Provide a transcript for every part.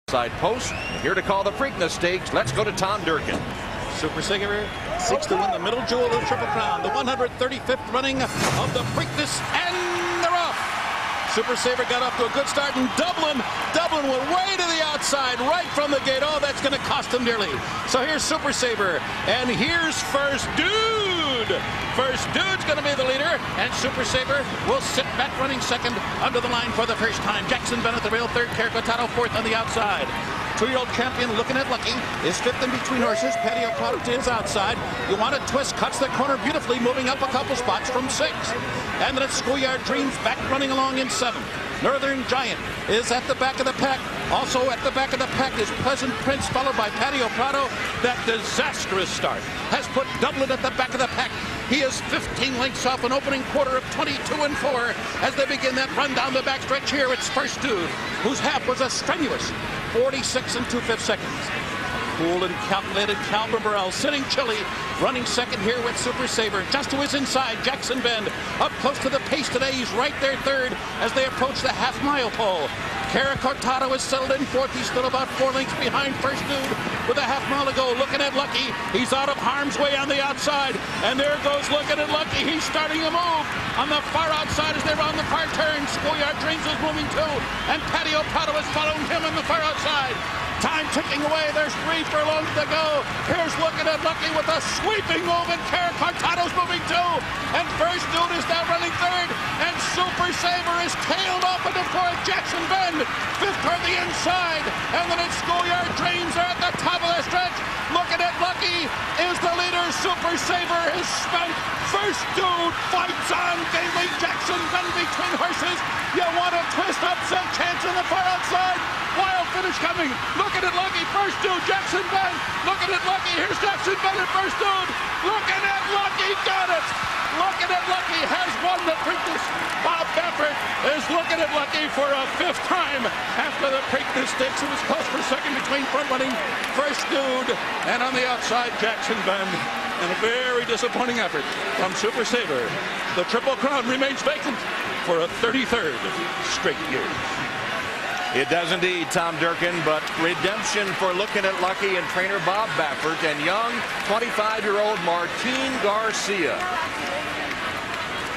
Side post. Here to call the Preakness Stakes. Let's go to Tom Durkin. Super Saver seeks to win the middle jewel of the Triple Crown, the 135th running of the Preakness, and they're off. Super Saver got off to a good start in Dublin. Dublin went way to the outside, right from the gate. Oh, that's going to cost him dearly. So here's Super Saver, and here's First Dude. First Dude's going to be the leader, and Super Saver will sit back running second under the line for the first time. Jackson Bennett, the rail third, Caracotado fourth on the outside. Two-year-old champion looking at Lucky is fifth in between horses. Patio Prado to his outside. You want a twist, cuts the corner beautifully, moving up a couple spots from sixth. And then it's Schoolyard Dreams back running along in seventh. Northern Giant is at the back of the pack. Also at the back of the pack is Pleasant Prince, followed by Patio Prado. That disastrous start has put Dublin at the back of the pack. He is 15 lengths off an opening quarter of 22 and 4 as they begin that run down the backstretch here. It's First Dude, whose half was a strenuous 46 and 2/5 seconds. Cool and calculated Calvin Burrell sitting chilly, running second here with Super Saver. Just to his inside, Jackson Bend up close to the pace today. He's right there third as they approach the half-mile pole. Caracotado is settled in fourth. He's still about 4 lengths behind First Dude with a half-mile to go. Looking at Lucky. He's out of harm's way on the outside. And there goes Looking at Lucky. He's starting to move on the far outside as they round the far turn. Schoolyard Dreams is moving too. And Patio Prado is following him on the far outside. Time ticking away. There's 3 furlongs to go. Here's Looking at Lucky with a sweeping move, and Caracotado's moving too. And First Dude is now running third. And Super Saver is tailed off into fourth. Jackson Bend fifth toward the inside. And then it's Schoolyard Dreams are at the top of the stretch. Looking at Lucky is the leader. Super Saver is spent. First Dude fights on daily. Jackson Bend between horses. You want a twist upset chance on the far outside. Wild finish coming. Looking at Lucky. First Dude. Jackson Bend. Looking at Lucky. Here's Jackson Bend and First Dude. Looking at Lucky. Got it. Looking at Lucky has won the Preakness. Bob Baffert is Looking at Lucky for a 5th time after the Preakness Stakes. It was close for second between front-running First Dude and on the outside Jackson Bend. And a very disappointing effort from Super Saver. The Triple Crown remains vacant for a 33rd straight year. It does indeed, Tom Durkin, but redemption for Looking at Lucky and trainer Bob Baffert and young 25-year-old Martin Garcia.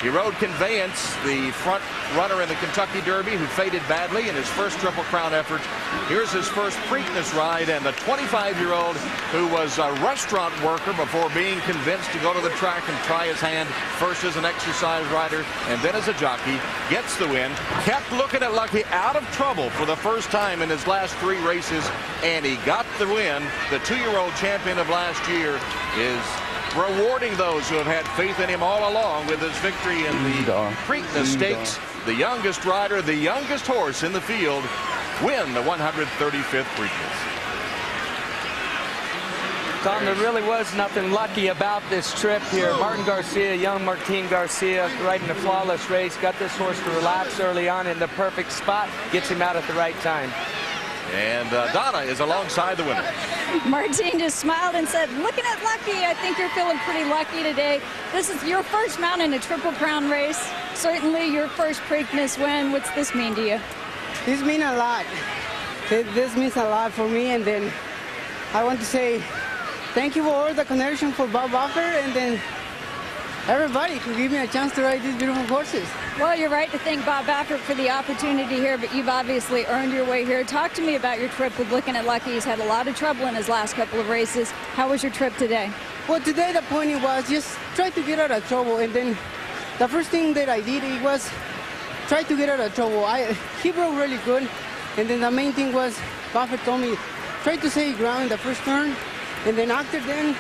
He rode Conveyance, the front runner in the Kentucky Derby, who faded badly in his first Triple Crown effort. Here's his first Preakness ride, and the 25-year-old who was a restaurant worker before being convinced to go to the track and try his hand, first as an exercise rider and then as a jockey, gets the win. Kept Looking at Lucky out of trouble for the first time in his last 3 races, and he got the win. The 2-year-old champion of last year is rewarding those who have had faith in him all along with his victory in the Preakness Stakes. The youngest rider, the youngest horse in the field, win the 135th Preakness. Tom, there really was nothing lucky about this trip here. Martin Garcia, young Martin Garcia, riding a flawless race, got this horse to relax early on in the perfect spot, gets him out at the right time. And Donna is alongside the winner. Martin just smiled and said, Looking at Lucky, I think you're feeling pretty lucky today. This is your first mount in a Triple Crown race. Certainly your first Preakness win. What's this mean to you? This means a lot. This means a lot for me. And then I want to say thank you for all the connection for Bob Baffert, and then everybody who gave me a chance to ride these beautiful horses. Well, you're right to thank Bob Baffert for the opportunity here, but you've obviously earned your way here. Talk to me about your trip with Looking at Lucky. He's had a lot of trouble in his last couple of races. How was your trip today? Well, today the point was just try to get out of trouble, and then the first thing that I did was try to get out of trouble. He rode really good, and then the main thing was Baffert told me try to save ground in the first turn, and then after then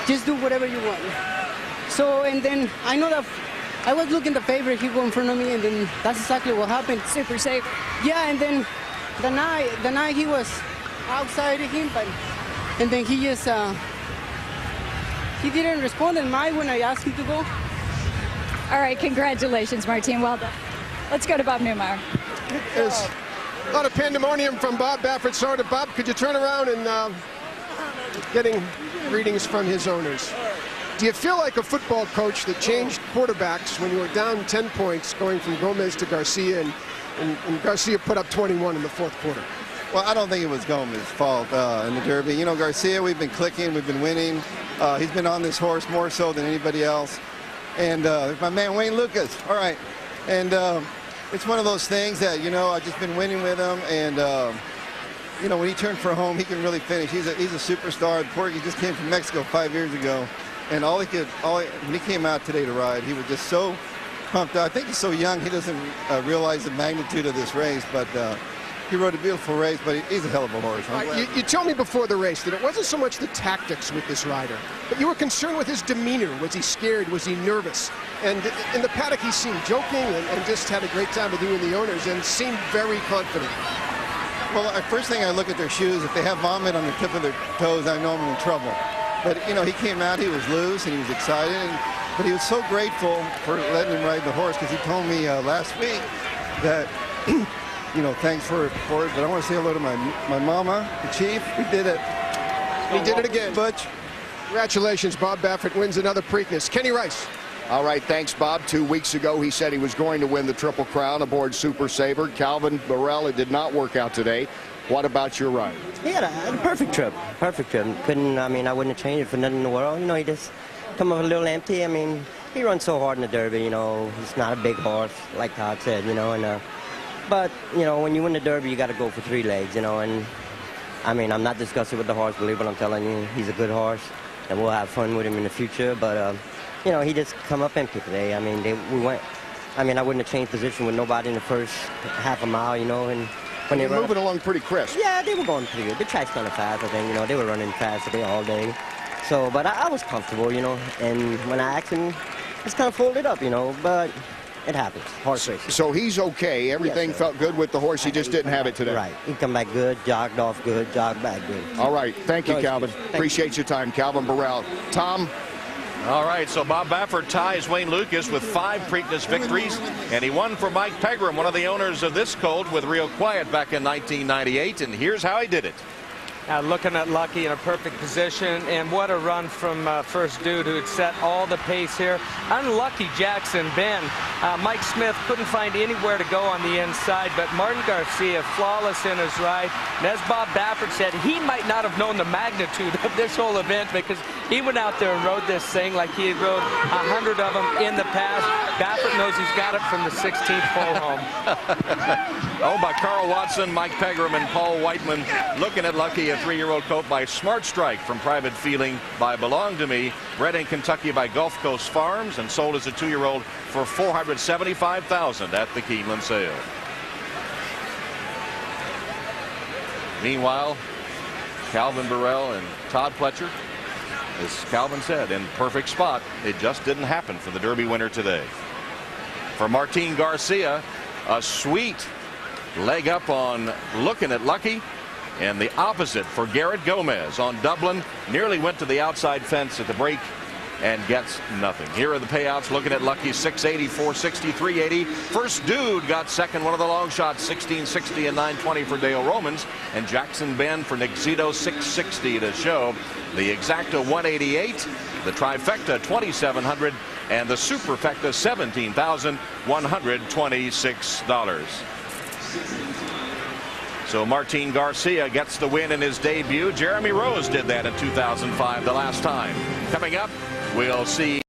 just do whatever you want. So, and then I know that I was looking the favorite, he go in front of me, and then that's exactly what happened. Super safe. Yeah, and then the night he was outside of him, and then he just he didn't respond in mine when I asked him to go. All right, congratulations, Martin. Well done. Let's go to Bob Newmeyer. There's a lot of pandemonium from Bob Baffert. So, Bob, could you turn around and getting readings from his owners? Do you feel like a football coach that changed quarterbacks when you were down 10 points going from Gomez to Garcia, and Garcia put up 21 in the fourth quarter? Well, I don't think it was Gomez's fault in the Derby. You know, Garcia, we've been clicking, we've been winning. He's been on this horse more so than anybody else. And my man Wayne Lucas, all right. And it's one of those things that, you know, I've just been winning with him. And, you know, when he turned for home, he can really finish. He's a superstar. Porky just came from Mexico 5 years ago. And when he came out today to ride, he was just so pumped up. I think he's so young, he doesn't realize the magnitude of this race. But he rode a beautiful race, but he's a hell of a horse. You told me before the race that it wasn't so much the tactics with this rider, but you were concerned with his demeanor. Was he scared? Was he nervous? And in the paddock, he seemed joking and just had a great time with you and the owners and seemed very confident. Well, first thing I look at their shoes. If they have vomit on the tip of their toes, I know I'm in trouble. But, you know, he came out, he was loose, and he was excited. But he was so grateful for letting him ride the horse, because he told me last week that, you know, thanks for it, but I want to say hello to my mama, the chief. We did it. He did it again. Butch. Congratulations, Bob Baffert wins another Preakness. Kenny Rice. All right, thanks, Bob. 2 weeks ago, he said he was going to win the Triple Crown aboard Super Saver. Calvin Burrell, it did not work out today. What about your ride? He had a perfect trip. Perfect trip. I wouldn't have changed it for nothing in the world. You know, he just come up a little empty. I mean, he runs so hard in the Derby, you know. He's not a big horse, like Todd said, you know. But, you know, when you win the Derby, you got to go for 3 legs, you know. And, I mean, I'm not disgusted with the horse, believe what I'm telling you. He's a good horse, and we'll have fun with him in the future. But, you know, he just come up empty today. I mean, I wouldn't have changed position with nobody in the first half a mile, you know. And when they were moving along pretty crisp. Yeah, they were going pretty good. The track's kind of fast, I think. You know, they were running fast today all day. So, but I was comfortable, you know. And when I asked him, it's kind of folded up, you know. But it happens. Horse racing. So he's okay. Everything felt good with the horse. He just didn't have it today. Right. He come back good, jogged off good, jogged back good. All right. Thank you, Calvin. Appreciate your time, Calvin Burrell. Tom? All right, so Bob Baffert ties Wayne Lucas with 5 Preakness victories, and he won for Mike Pegram, one of the owners of this colt with Real Quiet back in 1998, and here's how he did it. Looking at Lucky in a perfect position, and what a run from First Dude, who had set all the pace here. Unlucky Jackson Ben. Mike Smith couldn't find anywhere to go on the inside, but Martin Garcia flawless in his ride. And as Bob Baffert said, he might not have known the magnitude of this whole event, because he went out there and rode this thing like he had rode 100 of them in the past. Baffert knows he's got it from the 16th pole home. Owned by Carl Watson, Mike Pegram, and Paul Whiteman. Looking at Lucky, a 3-year-old colt by Smart Strike from Private Feeling by Belong to Me, bred in Kentucky by Gulf Coast Farms, and sold as a 2-year-old for $475,000 at the Keeneland sale. Meanwhile, Calvin Burrell and Todd Pletcher, as Calvin said, in perfect spot. It just didn't happen for the Derby winner today. For Martin Garcia, a sweet leg up on Looking at Lucky, and the opposite for Garrett Gomez on Dublin. Nearly went to the outside fence at the break and gets nothing. Here are the payouts. Looking at Lucky, 680, 460, 380. First Dude got second, one of the long shots, 1660 and 920 for Dale Romans. And Jackson Ben for Nick Zito, 660 to show. The Exacta, 188. The Trifecta, 2,700. And the Superfecta, $17,126. So Martin Garcia gets the win in his debut. Jeremy Rose did that in 2005, the last time. Coming up, we'll see